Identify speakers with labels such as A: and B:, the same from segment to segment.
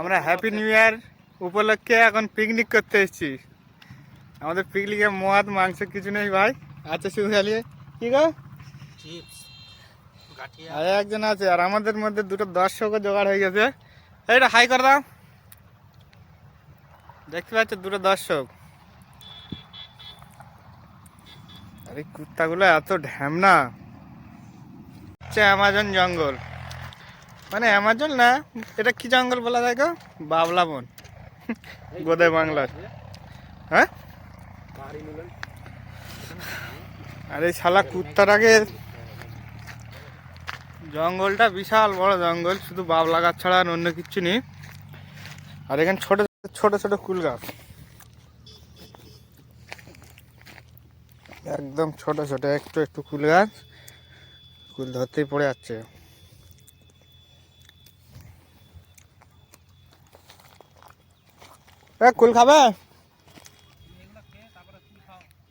A: আমরা happy new year উপলক্ষে এখন পিকনিক করতে এসেছি। আমাদের পিকনিকে মদ মাংস কিছু নেই ভাই, আছে শুধু খালি কি গো
B: চিপস গাঠিয়া
A: আর একজন আছে, আর আমাদের মধ্যে দুটো দর্শকও জোগাড় হয়ে গেছে। এইটা হাই করে দাও, দেখতে পাচ্ছ দুটো দর্শক। আর এই কুত্তাগুলো এত ঢ্যামনা। হচ্ছে অ্যামাজন জঙ্গল, মানে অ্যামাজন না, এটা কি জঙ্গল বলা যায় গো? বাবলা বন গোদাই বাংলার। হ্যাঁ, আর এই শালা কুত্তাটাকে, জঙ্গলটা বিশাল বড় জঙ্গল, শুধু বাবলা গাছ ছাড়া আর অন্য কিচ্ছু নেই। আর এখানে ছোট ছোট ছোট কুল গাছ, একদম ছোট ছোট একটু একটু কুল গাছ, কুল ধরতেই পড়ে যাচ্ছে। কুল খাবে?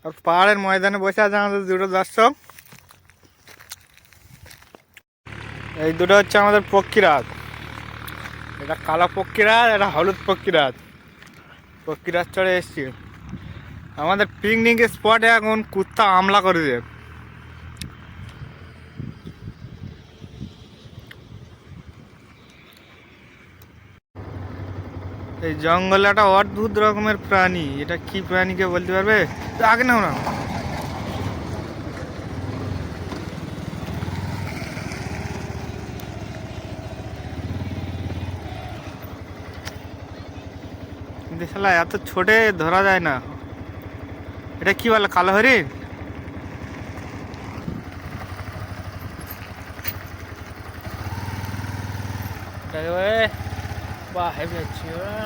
A: আর পাহাড়ের ময়দানে বসে আছে আমাদের দুটো দর্শক। এই দুটো হচ্ছে আমাদের পক্ষীরাজ, এটা কালো পক্ষীরাজ, এটা হলুদ পক্ষীরাজ। পক্ষীরাজ চড়ে এসছি। আমাদের পিকনিকের স্পটে এখন কুত্তা হামলা করেছে। এই জঙ্গলে একটা অদ্ভুত রকমের প্রাণী, এটা কি প্রাণীকে বলতে পারবে? আগে নাও না, কিন্তু শালা এত ছোটে ধরা যায় না। এটা কি বলে, কালো হরিণ?
B: বাহ হেভি আছে